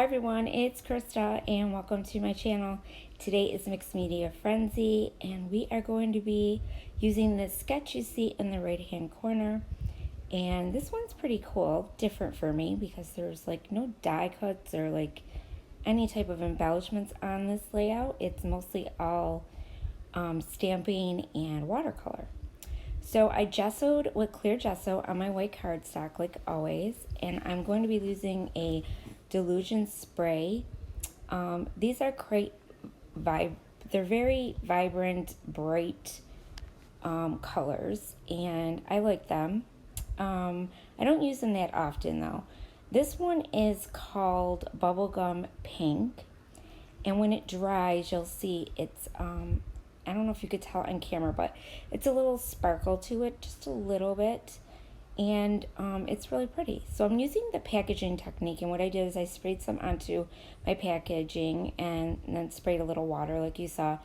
Hi everyone, it's Krista and welcome to my channel. Today is Mixed Media Frenzy and we are going to be using this sketch you see in the right hand corner. And this one's pretty cool, different for me because there's like no die cuts or like any type of embellishments on this layout. It's mostly all stamping and watercolor. So I gessoed with clear gesso on my white cardstock like always, and I'm going to be using a Delusion Spray. These are they're very vibrant, bright colors, and I like them. I don't use them that often though. This one is called Bubblegum Pink, and when it dries, you'll see it's I don't know if you could tell on camera, but it's a little sparkle to it, just a little bit, and it's really pretty. So I'm using the packaging technique, and what I did is I sprayed some onto my packaging and then sprayed a little water like you saw,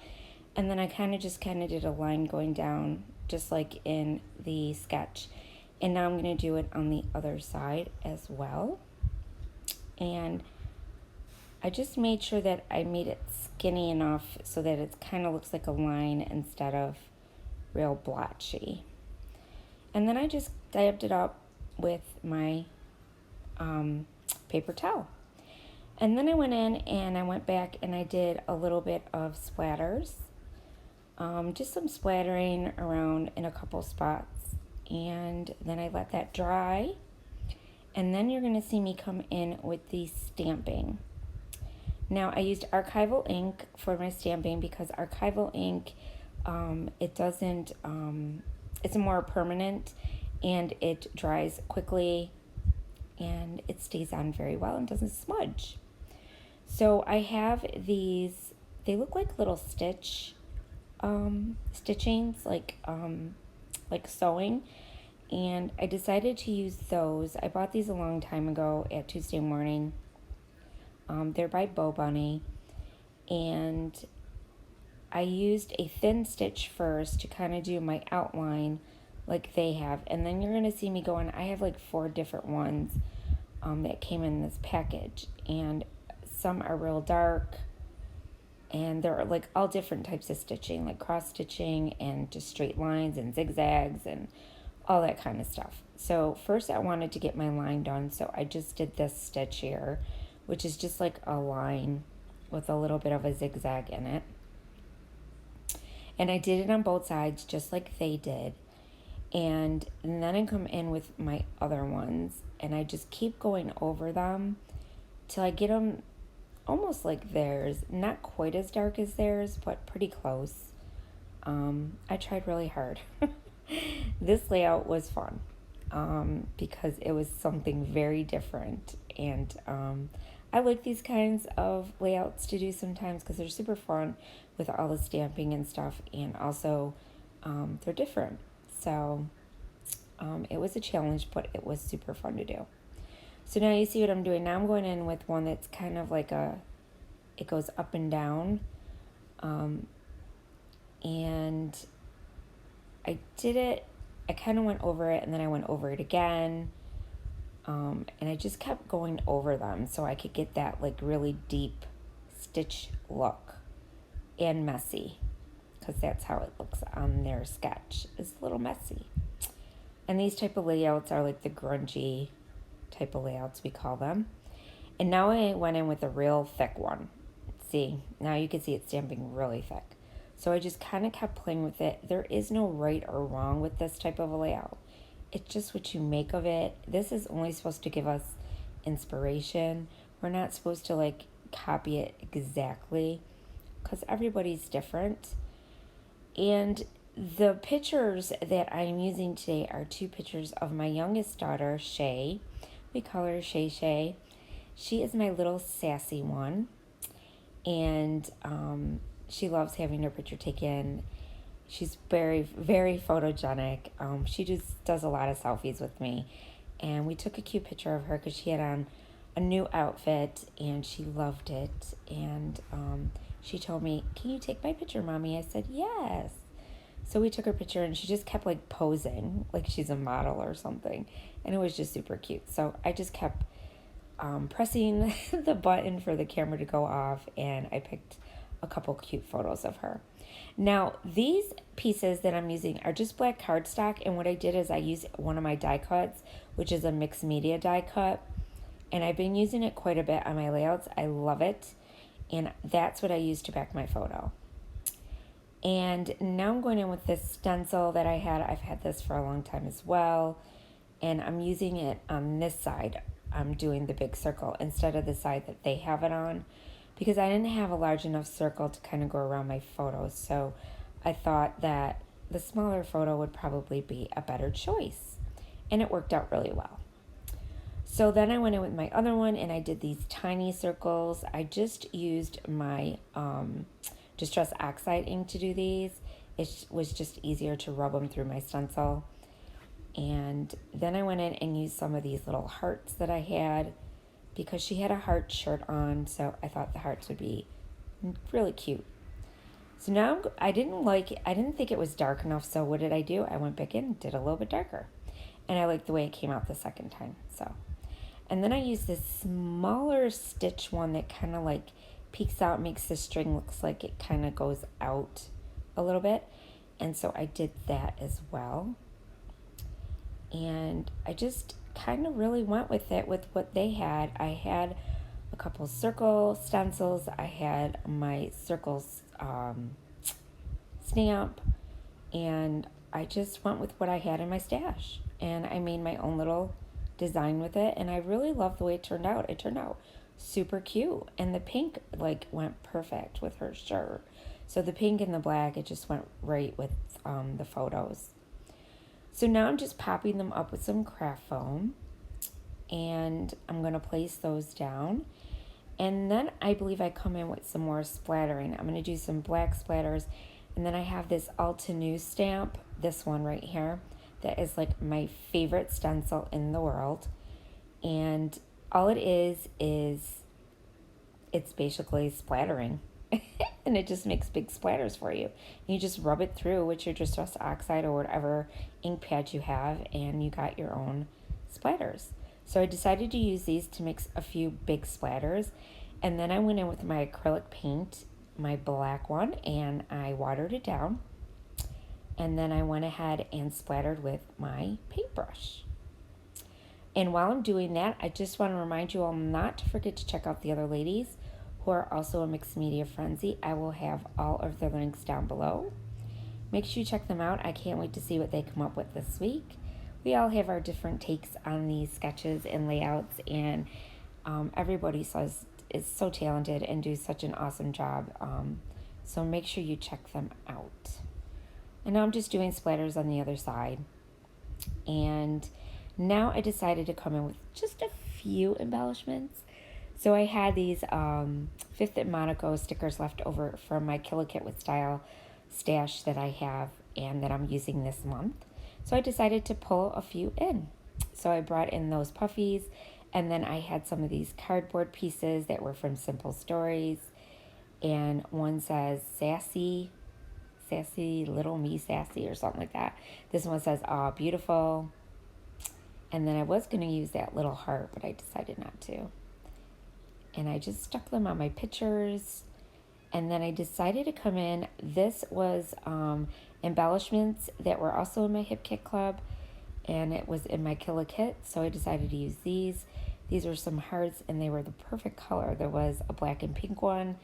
and then I kind of did a line going down just like in the sketch. And now I'm going to do it on the other side as well. And I just made sure that I made it skinny enough so that it kind of looks like a line instead of real blotchy. And then I just dabbed it up with my paper towel. And then I went in and I went back and I did a little bit of splatters. Just some splattering around in a couple spots. And then I let that dry. And then you're going to see me come in with the stamping. Now I used archival ink for my stamping because archival ink, it's more permanent and it dries quickly and it stays on very well and doesn't smudge. So I have these, they look like little stitchings, like sewing, and I decided to use those. I bought these a long time ago at Tuesday Morning. They're by Bow Bunny, and I used a thin stitch first to kind of do my outline like they have, and then you're going to see me going. I have like 4 different ones that came in this package, and some are real dark, and they're like all different types of stitching, like cross stitching and just straight lines and zigzags and all that kind of stuff. So first I wanted to get my line done, so I just did this stitch here, which is just like a line with a little bit of a zigzag in it. And I did it on both sides just like they did. And then I come in with my other ones and I just keep going over them till I get them almost like theirs. Not quite as dark as theirs, but pretty close. I tried really hard. This layout was fun because it was something very different, and I like these kinds of layouts to do sometimes because they're super fun with all the stamping and stuff, and also they're different. So it was a challenge, but it was super fun to do. So now you see what I'm doing. Now I'm going in with one that's kind of like it goes up and down, and I did it, I kind of went over it and then I went over it again, and I just kept going over them so I could get that like really deep stitch look and messy, because that's how it looks on their sketch. It's a little messy. And these type of layouts are like the grungy type of layouts, we call them. And now I went in with a real thick one. See, now you can see it's stamping really thick. So I just kind of kept playing with it. There is no right or wrong with this type of a layout. It's just what you make of it. This is only supposed to give us inspiration. We're not supposed to like copy it exactly because everybody's different. And the pictures that I'm using today are 2 pictures of my youngest daughter, Shay. We call her Shay Shay. She is my little sassy one. And she loves having her picture taken. She's very, very photogenic. She just does a lot of selfies with me. And we took a cute picture of her because she had on a new outfit and she loved it. And she told me, "Can you take my picture, Mommy?" I said, "Yes." So we took her picture and she just kept like posing like she's a model or something. And it was just super cute. So I just kept pressing the button for the camera to go off, and I picked a couple cute photos of her. Now, these pieces that I'm using are just black cardstock, and what I did is I used one of my die cuts, which is a mixed media die cut, and I've been using it quite a bit on my layouts. I love it, and that's what I used to back my photo. And now I'm going in with this stencil that I had. I've had this for a long time as well, and I'm using it on this side. I'm doing the big circle instead of the side that they have it on, because I didn't have a large enough circle to kind of go around my photos. So I thought that the smaller photo would probably be a better choice, and it worked out really well. So then I went in with my other one, and I did these tiny circles. I just used my Distress Oxide ink to do these. It was just easier to rub them through my stencil. And then I went in and used some of these little hearts that I had, because she had a heart shirt on, so I thought the hearts would be really cute. So now I didn't think it was dark enough, so what did I do? I went back in and did a little bit darker. And I liked the way it came out the second time. And then I used this smaller stitch one that kind of like peeks out, makes the string looks like it kind of goes out a little bit. And so I did that as well. And I just kind of really went with it with what they had. I had a couple circle stencils. I had my circles stamp, and I just went with what I had in my stash. And I made my own little design with it, and I really love the way it turned out. It turned out super cute, and the pink like went perfect with her shirt. So the pink and the black, it just went right with the photos. So now I'm just popping them up with some craft foam, and I'm going to place those down. And then I believe I come in with some more splattering. I'm going to do some black splatters, and then I have this Altenew stamp, this one right here, that is like my favorite stencil in the world. And all it is it's basically splattering. And it just makes big splatters for you. And you just rub it through with your Distress Oxide or whatever ink pad you have, and you got your own splatters. So I decided to use these to mix a few big splatters. And then I went in with my acrylic paint, my black one, and I watered it down. And then I went ahead and splattered with my paintbrush. And while I'm doing that, I just want to remind you all not to forget to check out the other ladies who are also a Mixed Media Frenzy. I will have all of their links down below. Make sure you check them out. I can't wait to see what they come up with this week. We all have our different takes on these sketches and layouts, and everybody is so talented and do such an awesome job. So make sure you check them out. And now I'm just doing splatters on the other side. And now I decided to come in with just a few embellishments. So I had these Fifth and Monaco stickers left over from my Kill a Kit with Style stash that I have and that I'm using this month. So I decided to pull a few in. So I brought in those puffies, and then I had some of these cardboard pieces that were from Simple Stories. And one says Sassy, little me sassy, or something like that. This one says, "Aw, beautiful." And then I was going to use that little heart, but I decided not to. And I just stuck them on my pictures. And then I decided to come in. This was embellishments that were also in my Hip Kit Club, and it was in my Kill a Kit. So I decided to use these. These were some hearts, and they were the perfect color. There was a black and pink one.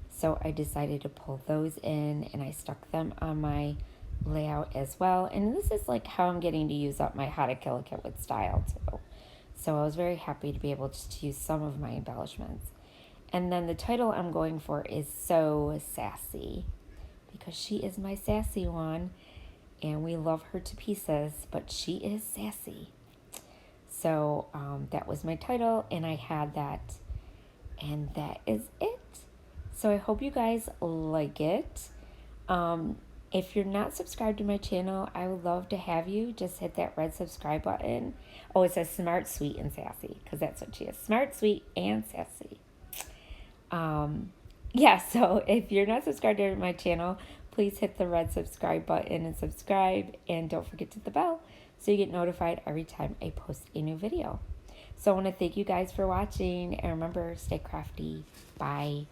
So I decided to pull those in, and I stuck them on my layout as well. And this is like how I'm getting to use up my How to Kill a Kit with Style too. So I was very happy to be able to use some of my embellishments. And then the title I'm going for is So Sassy, because she is my sassy one, and we love her to pieces, but she is sassy. So that was my title, and I had that, and that is it. So I hope you guys like it. If you're not subscribed to my channel, I would love to have you. Just hit that red subscribe button. Oh, it says Smart, Sweet, and Sassy, because that's what she is. Smart, Sweet, and Sassy. Yeah, so if you're not subscribed to my channel, please hit the red subscribe button and subscribe. And don't forget to hit the bell so you get notified every time I post a new video. So I want to thank you guys for watching, and remember, stay crafty. Bye.